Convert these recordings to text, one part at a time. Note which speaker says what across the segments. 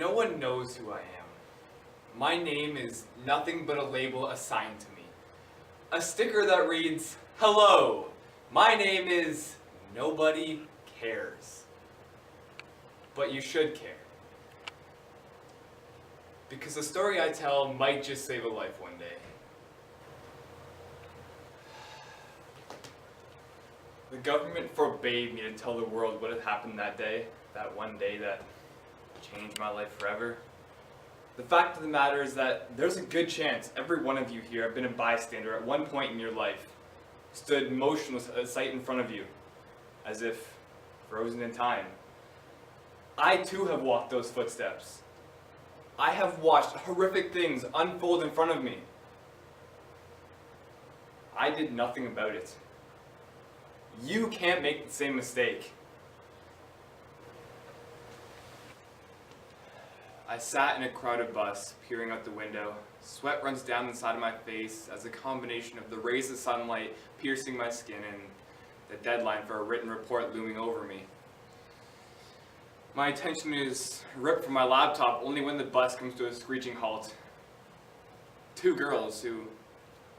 Speaker 1: No one knows who I am. My name is nothing but a label assigned to me. A sticker that reads, "Hello, my name is Nobody Cares." But you should care. Because the story I tell might just save a life one day. The government forbade me to tell the world what had happened that day, that one day that changed my life forever. The fact of the matter is that there's a good chance every one of you here have been a bystander at one point in your life, stood motionless at a sight in front of you, as if frozen in time. I too have walked those footsteps. I have watched horrific things unfold in front of me. I did nothing about it. You can't make the same mistake. I sat in a crowded bus, peering out the window. Sweat runs down the side of my face as a combination of the rays of sunlight piercing my skin and the deadline for a written report looming over me. My attention is ripped from my laptop only when the bus comes to a screeching halt. Two girls who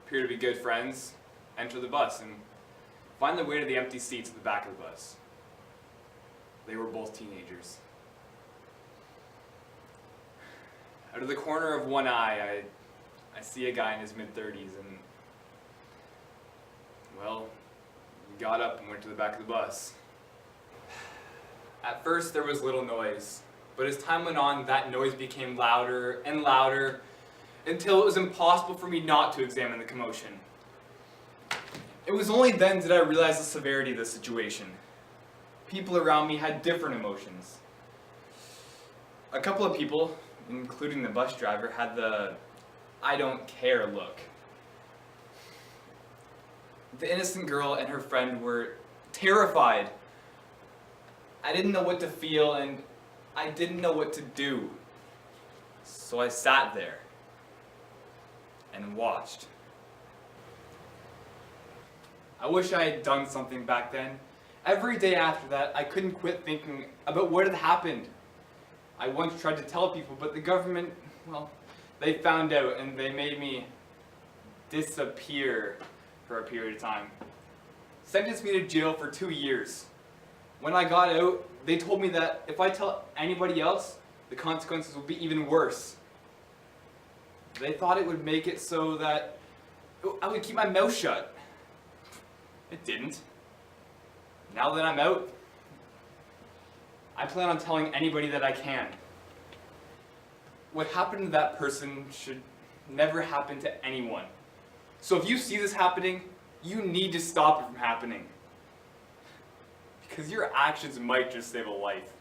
Speaker 1: appear to be good friends enter the bus and find their way to the empty seats at the back of the bus. They were both teenagers. Out of the corner of one eye, I see a guy in his mid-30s and, well, he got up and went to the back of the bus. At first there was little noise, but as time went on, that noise became louder and louder until it was impossible for me not to examine the commotion. It was only then did I realize the severity of the situation. People around me had different emotions. A couple of people, including the bus driver, had the "I don't care" look. The innocent girl and her friend were terrified. I didn't know what to feel and I didn't know what to do. So I sat there and watched. I wish I had done something back then. Every day after that, I couldn't quit thinking about what had happened. I once tried to tell people, but the government, well, they found out and they made me disappear for a period of time. Sentenced me to jail for 2 years. When I got out, they told me that if I tell anybody else, the consequences will be even worse. They thought it would make it so that I would keep my mouth shut. It didn't. Now that I'm out, I plan on telling anybody that I can. What happened to that person should never happen to anyone. So if you see this happening, you need to stop it from happening. Because your actions might just save a life.